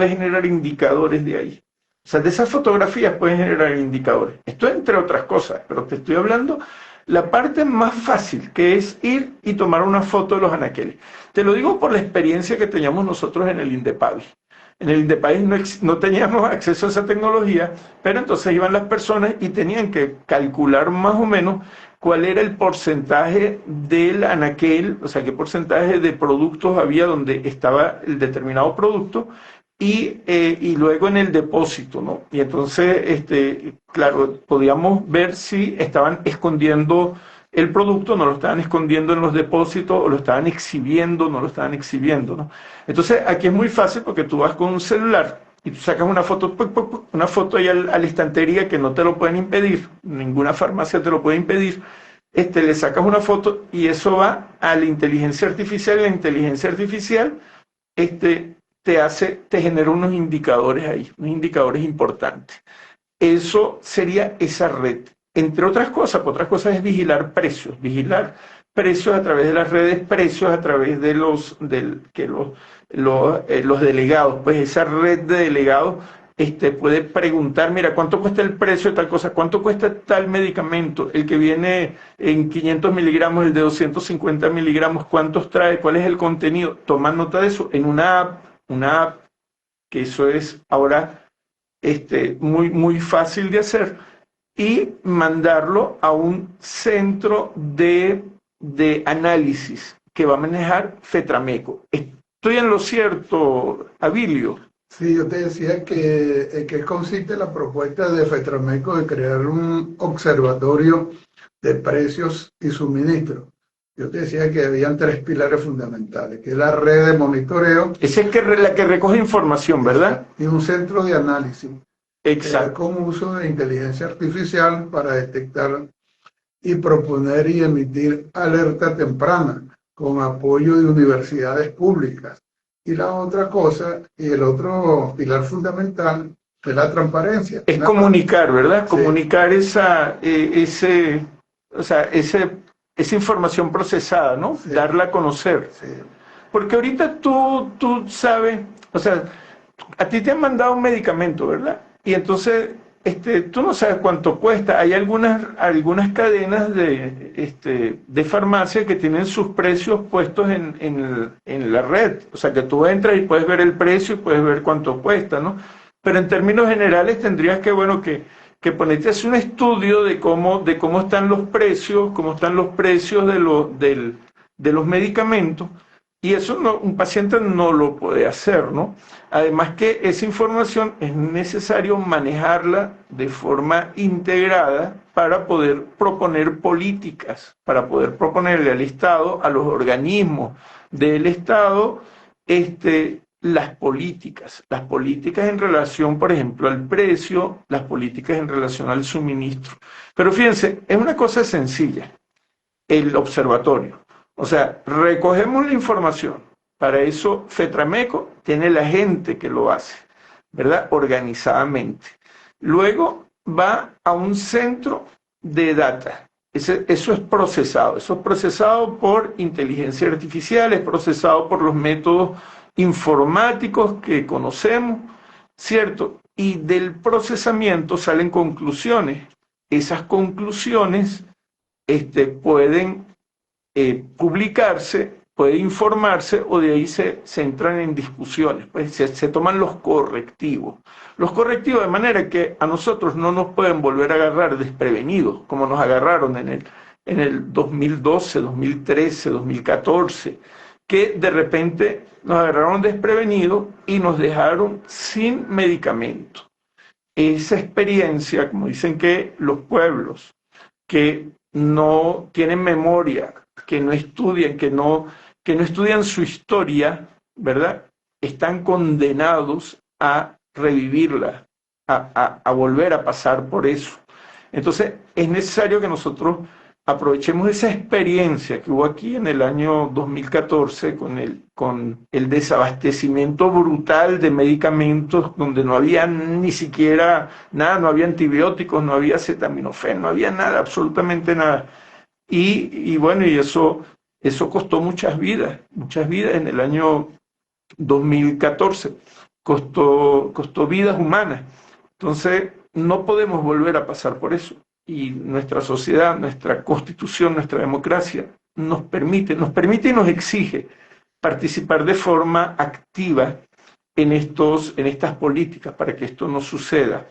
generar indicadores de ahí. O sea, de esas fotografías pueden generar indicadores. Esto entre otras cosas, pero te estoy hablando la parte más fácil, que es ir y tomar una foto de los anaqueles. Te lo digo por la experiencia que teníamos nosotros en el INDEPAVI. En el INDEPAVI no teníamos acceso a esa tecnología, pero entonces iban las personas y tenían que calcular más o menos cuál era el porcentaje del anaquel, o sea, qué porcentaje de productos había donde estaba el determinado producto, y luego en el depósito, ¿no? Y entonces, claro, podíamos ver si estaban escondiendo el producto, no lo estaban escondiendo en los depósitos, o lo estaban exhibiendo, no lo estaban exhibiendo, ¿no? Entonces, aquí es muy fácil porque tú vas con un celular y tú sacas una foto, una foto ahí a la estantería que no te lo pueden impedir, ninguna farmacia te lo puede impedir, le sacas una foto y eso va a la inteligencia artificial, y la inteligencia artificial, te genera unos indicadores ahí, unos indicadores importantes. Eso sería esa red. Entre otras cosas, por otras cosas es vigilar precios a través de las redes, precios a través de los delegados. Pues esa red de delegados puede preguntar, mira, ¿cuánto cuesta el precio de tal cosa? ¿Cuánto cuesta tal medicamento? El que viene en 500 miligramos, el de 250 miligramos, ¿cuántos trae? ¿Cuál es el contenido? Toma nota de eso en una app, que eso es ahora muy, muy fácil de hacer, y mandarlo a un centro de análisis que va a manejar FETRAMECO. ¿Estoy en lo cierto, Abilio? Sí, yo te decía que consiste la propuesta de FETRAMECO de crear un observatorio de precios y suministros. Yo te decía que habían tres pilares fundamentales, que es la red de monitoreo. Esa es la que recoge información, ¿verdad? Y un centro de análisis. Exacto. Con uso de inteligencia artificial para detectar y proponer y emitir alerta temprana con apoyo de universidades públicas. Y la otra cosa, y el otro pilar fundamental, es la transparencia. Es comunicar, ¿verdad? Sí. Comunicar esa información procesada, ¿no? Sí. Darla a conocer. Sí. Porque ahorita tú sabes, o sea, a ti te han mandado un medicamento, ¿verdad? Y entonces tú no sabes cuánto cuesta. Hay algunas cadenas de farmacia que tienen sus precios puestos en la red. O sea, que tú entras y puedes ver el precio y puedes ver cuánto cuesta, ¿no? Pero en términos generales tendrías que ponerte a hacer un estudio de cómo están los precios, de los medicamentos. Y eso un paciente no lo puede hacer, ¿no? Además que esa información es necesario manejarla de forma integrada para poder proponer políticas, para poder proponerle al Estado, a los organismos del Estado, las políticas en relación, por ejemplo, al precio, las políticas en relación al suministro. Pero fíjense, es una cosa sencilla, el observatorio. O sea, recogemos la información. Para eso FETRAMECO tiene la gente que lo hace, ¿verdad? Organizadamente. Luego va a un centro de data. Eso es procesado por inteligencia artificial, es procesado por los métodos informáticos que conocemos, ¿cierto? Y del procesamiento salen conclusiones. Esas conclusiones pueden publicarse, puede informarse, o de ahí se entran en discusiones, pues se toman los correctivos. Los correctivos de manera que a nosotros no nos pueden volver a agarrar desprevenidos, como nos agarraron en el 2012, 2013, 2014, que de repente nos agarraron desprevenidos y nos dejaron sin medicamento. Esa experiencia, como dicen que los pueblos que no tienen memoria, que no estudian, que no estudian su historia, ¿verdad? Están condenados a revivirla, a volver a pasar por eso. Entonces, es necesario que nosotros aprovechemos esa experiencia que hubo aquí en el año 2014 con el desabastecimiento brutal de medicamentos, donde no había ni siquiera nada, no había antibióticos, no había acetaminofén, no había nada, absolutamente nada. Y bueno, y eso costó muchas vidas en el año 2014, costó vidas humanas. Entonces, no podemos volver a pasar por eso. Y nuestra sociedad, nuestra constitución, nuestra democracia nos permite y nos exige participar de forma activa en estas políticas para que esto no suceda.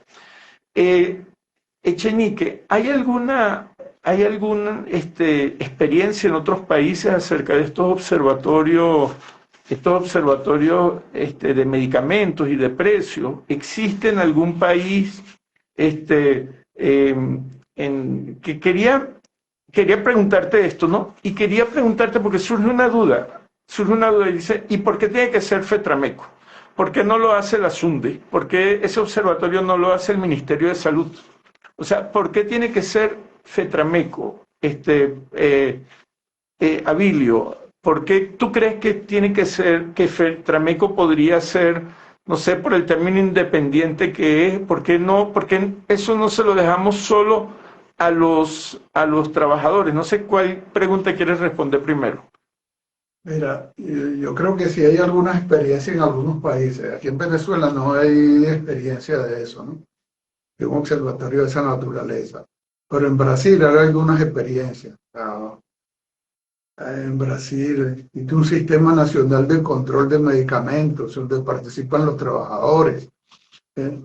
Echenique, ¿hay alguna ¿hay alguna experiencia en otros países acerca de estos observatorios de medicamentos y de precios? ¿Existe en algún país que quería preguntarte esto, ¿no? Y quería preguntarte porque surge una duda y dice, ¿y por qué tiene que ser FETRAMECO? ¿Por qué no lo hace la SUNDE? ¿Por qué ese observatorio no lo hace el Ministerio de Salud? O sea, ¿por qué tiene que ser FETRAMECO? Abilio, ¿por qué tú crees que tiene que ser, que FETRAMECO podría ser, no sé, por el término independiente que es? ¿Por qué no? ¿Por qué eso no se lo dejamos solo a los trabajadores? No sé cuál pregunta quieres responder primero. Mira, yo creo que sí hay algunas experiencias en algunos países. Aquí en Venezuela no hay experiencia de eso, ¿no? De un observatorio de esa naturaleza. Pero en Brasil hay algunas experiencias. En Brasil existe un sistema nacional de control de medicamentos donde participan los trabajadores. ¿Eh?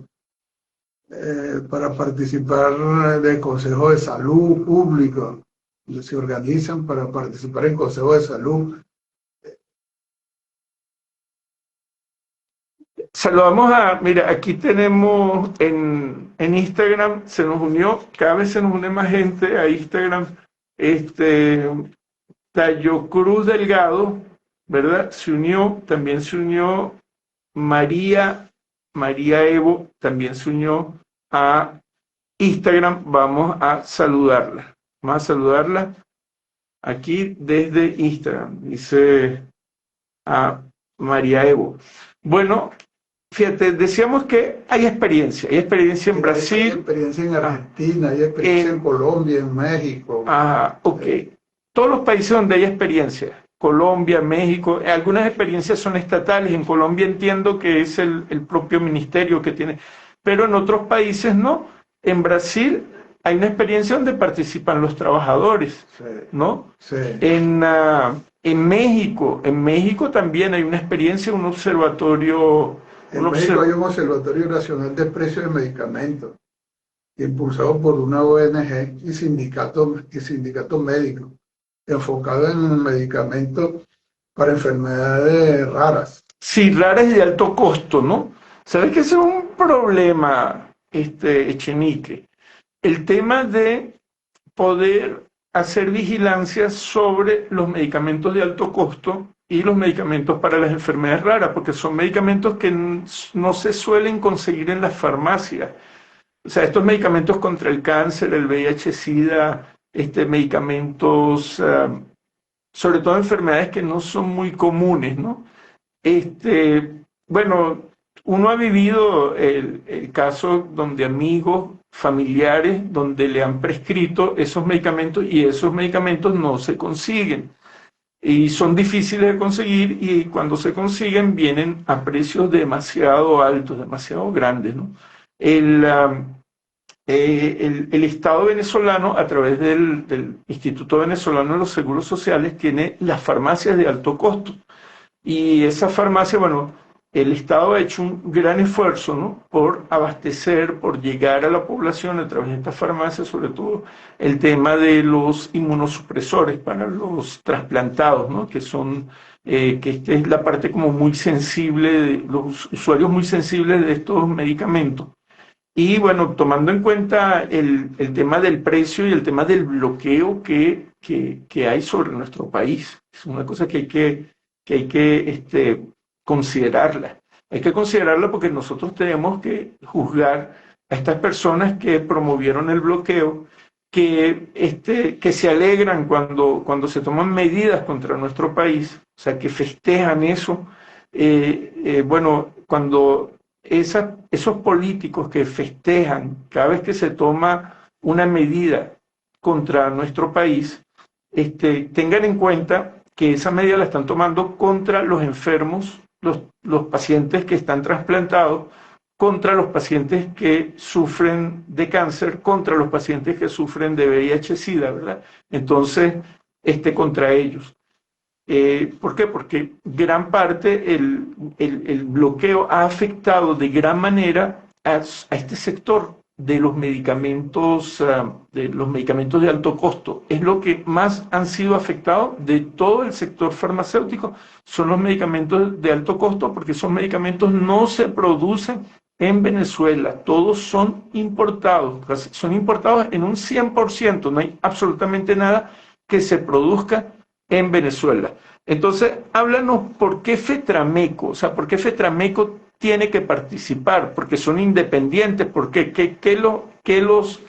Para participar del Consejo de Salud Público, donde se organizan para participar en Consejo de Salud. Saludamos mira, aquí tenemos en Instagram, cada vez se nos une más gente a Instagram, Tayo Cruz Delgado, ¿verdad? También se unió María Evo, también se unió a Instagram. Vamos a saludarla aquí desde Instagram, dice a María Evo. Bueno, fíjate, decíamos que hay experiencia en Brasil. Hay experiencia en Argentina, hay experiencia en Colombia, en México. Ok. Todos los países donde hay experiencia, Colombia, México, algunas experiencias son estatales. En Colombia entiendo que es el propio ministerio que tiene, pero en otros países no. En Brasil hay una experiencia donde participan los trabajadores, ¿no? Sí. En México también hay una experiencia, un observatorio. En México hay un Observatorio Nacional de Precios de Medicamentos, impulsado por una ONG y sindicatos médicos, enfocado en medicamentos para enfermedades raras. Sí, raras y de alto costo, ¿no? ¿Sabes que ese es un problema, Echenique? El tema de poder hacer vigilancia sobre los medicamentos de alto costo y los medicamentos para las enfermedades raras, porque son medicamentos que no se suelen conseguir en las farmacias. O sea, estos medicamentos contra el cáncer, el VIH-Sida, medicamentos, sobre todo enfermedades que no son muy comunes, ¿no? Bueno, uno ha vivido el caso donde amigos, familiares, donde le han prescrito esos medicamentos y esos medicamentos no se consiguen. Y son difíciles de conseguir y cuando se consiguen vienen a precios demasiado altos, demasiado grandes, ¿no? El Estado venezolano, a través del Instituto Venezolano de los Seguros Sociales, tiene las farmacias de alto costo. Y esa farmacia, bueno, el Estado ha hecho un gran esfuerzo, ¿no?, por abastecer, por llegar a la población a través de estas farmacias, sobre todo el tema de los inmunosupresores para los trasplantados, ¿no?, que esta es la parte como muy sensible, de los usuarios muy sensibles de estos medicamentos. Y bueno, tomando en cuenta el tema del precio y el tema del bloqueo que hay sobre nuestro país, es una cosa que hay que considerarla. Hay que considerarla porque nosotros tenemos que juzgar a estas personas que promovieron el bloqueo, que se alegran cuando se toman medidas contra nuestro país, o sea, que festejan eso. Bueno, cuando esos políticos que festejan cada vez que se toma una medida contra nuestro país, tengan en cuenta que esa medida la están tomando contra los enfermos, los pacientes que están trasplantados, contra los pacientes que sufren de cáncer, contra los pacientes que sufren de VIH-Sida, ¿verdad? Entonces, contra ellos. ¿Por qué? Porque gran parte el bloqueo ha afectado de gran manera a este sector de los medicamentos, de alto costo. Es lo que más han sido afectados de todo el sector farmacéutico, son los medicamentos de alto costo, porque esos medicamentos no se producen en Venezuela, todos son importados en un 100%, no hay absolutamente nada que se produzca en Venezuela. Entonces, háblanos por qué Fetrameco, o sea, por qué Fetrameco tiene que participar, porque son independientes, porque ¿qué los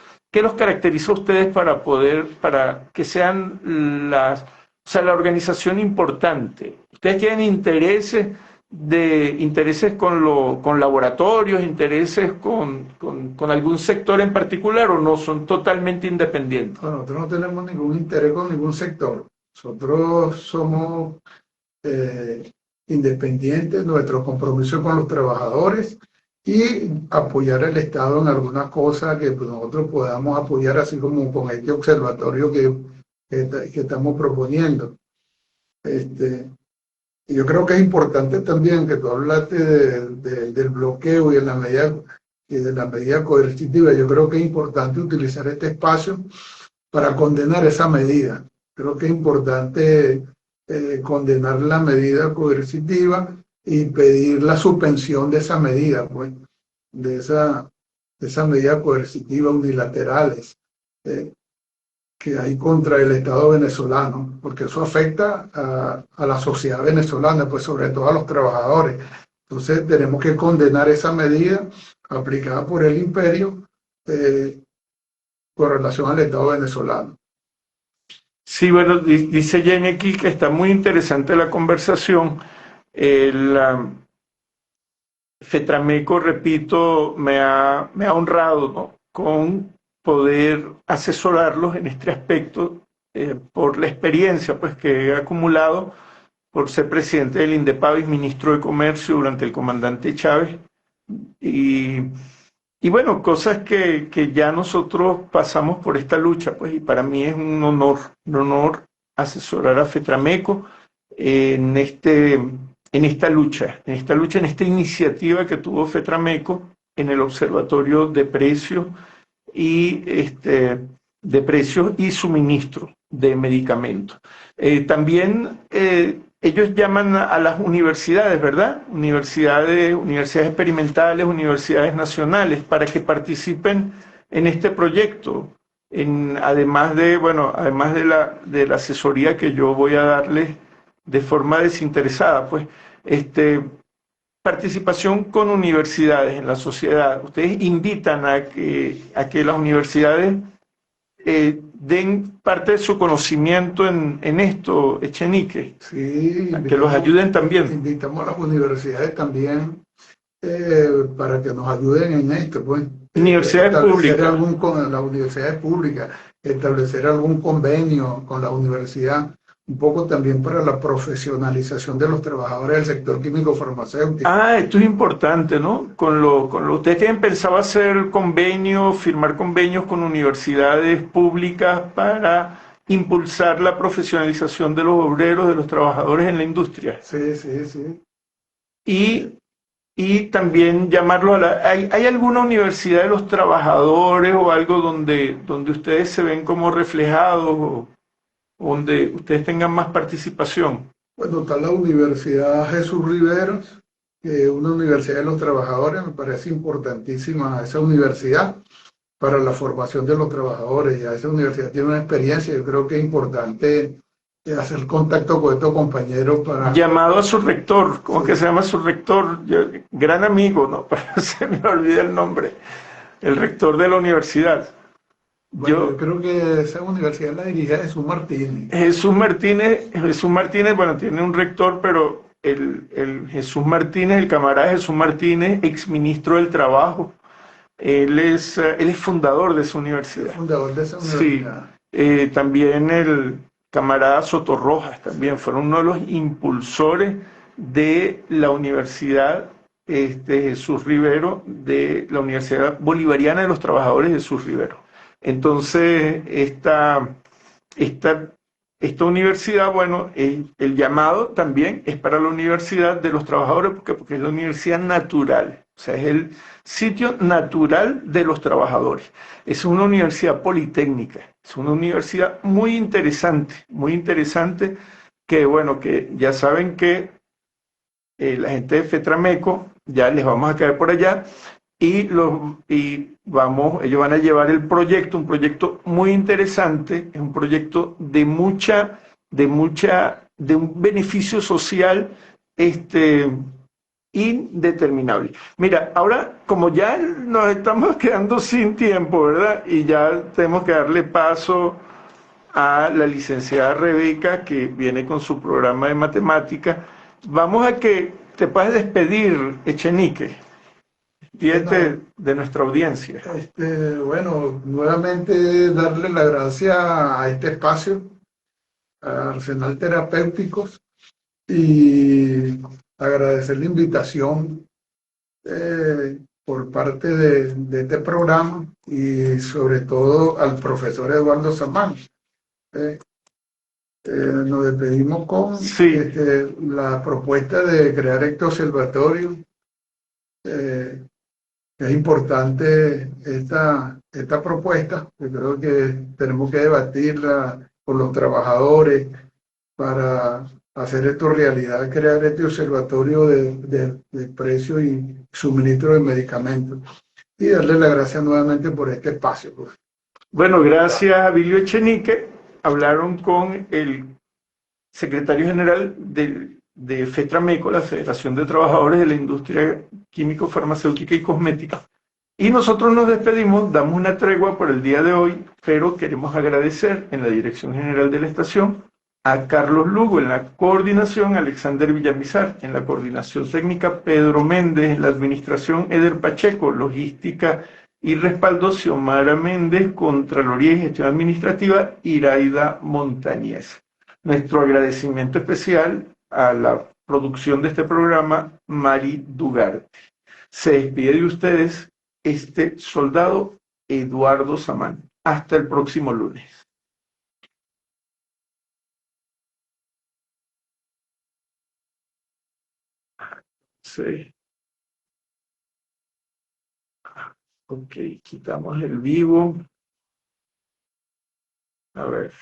caracteriza a ustedes para que sean o sea, la organización importante? ¿Ustedes tienen intereses con laboratorios, intereses con algún sector en particular, o no son totalmente independientes? Bueno, nosotros no tenemos ningún interés con ningún sector. Nosotros somos independientes, nuestro compromiso con los trabajadores y apoyar al Estado en algunas cosas que pues, nosotros podamos apoyar, así como con este observatorio que estamos proponiendo. Yo creo que es importante también que tú hablaste del bloqueo y de la medida coercitiva. Yo creo que es importante utilizar este espacio para condenar esa medida. Creo que es importante condenar la medida coercitiva y pedir la suspensión de esa medida, pues, de esa medida coercitiva unilaterales que hay contra el Estado venezolano, porque eso afecta a la sociedad venezolana, pues sobre todo a los trabajadores. Entonces tenemos que condenar esa medida aplicada por el imperio con relación al Estado venezolano. Sí, bueno, dice Jenny aquí que está muy interesante la conversación. El Fetrameco, repito, me ha honrado, ¿no?, con poder asesorarlos en este aspecto por la experiencia pues, que he acumulado por ser presidente del INDEPAVIS, ministro de Comercio durante el comandante Chávez. Y bueno, cosas que ya nosotros pasamos por esta lucha, pues, y para mí es un honor asesorar a Fetrameco en esta lucha, en esta iniciativa que tuvo Fetrameco en el Observatorio de Precios de precios y suministro de medicamentos. También ellos llaman a las universidades, ¿verdad? Universidades experimentales, universidades nacionales, para que participen en este proyecto. Además de la asesoría que yo voy a darles de forma desinteresada, pues, participación con universidades en la sociedad. Ustedes invitan a que las universidades den parte de su conocimiento en esto, Echenique, sí, a que los ayuden también. Invitamos a las universidades también para que nos ayuden en esto, pues. Universidades públicas. Las universidades públicas, establecer algún convenio con la universidad, un poco también para la profesionalización de los trabajadores del sector químico farmacéutico. Esto es importante, ¿no? Ustedes tienen pensado hacer firmar convenios con universidades públicas para impulsar la profesionalización de los obreros, de los trabajadores en la industria. Sí. Y también llamarlos ¿hay alguna universidad de los trabajadores o algo donde ustedes se ven como reflejados o donde ustedes tengan más participación? Bueno, está la Universidad Jesús Riveros, que es una universidad de los trabajadores. Me parece importantísima esa universidad para la formación de los trabajadores. Ya esa universidad tiene una experiencia, yo creo que es importante hacer contacto con estos compañeros para... Llamado a su rector, ¿cómo que se llama su rector? Gran amigo, ¿no? Se me olvida el nombre. El rector de la universidad. Bueno, yo creo que esa universidad la dirige Jesús Martínez. Jesús Martínez, bueno, tiene un rector, pero el Jesús Martínez, el camarada Jesús Martínez, exministro del Trabajo, él es fundador de esa universidad. Fundador de esa universidad. Sí, también el camarada Sotorrojas, también fueron uno de los impulsores de la Universidad Jesús Rivero, de la Universidad Bolivariana de los Trabajadores Jesús Rivero. Entonces, esta universidad, bueno, el llamado también es para la Universidad de los Trabajadores, porque es la universidad natural. O O sea, es el sitio natural de los trabajadores. Es una universidad politécnica, es una universidad muy interesante, que bueno, que ya saben que la gente de FETRAMECO, ya les vamos a caer por allá, ellos van a llevar el proyecto, un proyecto muy interesante, es un proyecto de un beneficio social indeterminable. Mira, ahora como ya nos estamos quedando sin tiempo, ¿verdad? Y ya tenemos que darle paso a la licenciada Rebeca, que viene con su programa de matemática. Vamos a que te puedas despedir, Echenique, Bueno, de nuestra audiencia. bueno, nuevamente darle la gracia a este espacio, a Arsenal Terapéuticos, y agradecer la invitación por parte de este programa y sobre todo al profesor Eduardo Samán. Eh, Nos despedimos con Sí, la propuesta de crear este observatorio. Es importante esta propuesta, yo creo que tenemos que debatirla con los trabajadores para hacer esto realidad, crear este observatorio de precio y suministro de medicamentos. Y darle las gracias nuevamente por este espacio, pues. bueno, gracias a Bilio Echenique. Hablaron con el secretario general de FETRAMECO, la Federación de Trabajadores de la Industria Químico, Farmacéutica y Cosmética. Y nosotros nos despedimos, damos una tregua por el día de hoy, pero queremos agradecer en la Dirección General de la Estación a Carlos Lugo en la coordinación, Alexander Villamizar en la coordinación técnica, Pedro Méndez en la administración, Eder Pacheco, logística y respaldo, Xiomara Méndez, Contraloría y Gestión Administrativa, Iraida Montañez. Nuestro agradecimiento especial a la producción de este programa, Mari Dugarte. Se despide de ustedes este soldado Eduardo Samán. Hasta el próximo lunes. Sí. Ok, quitamos el vivo. A ver.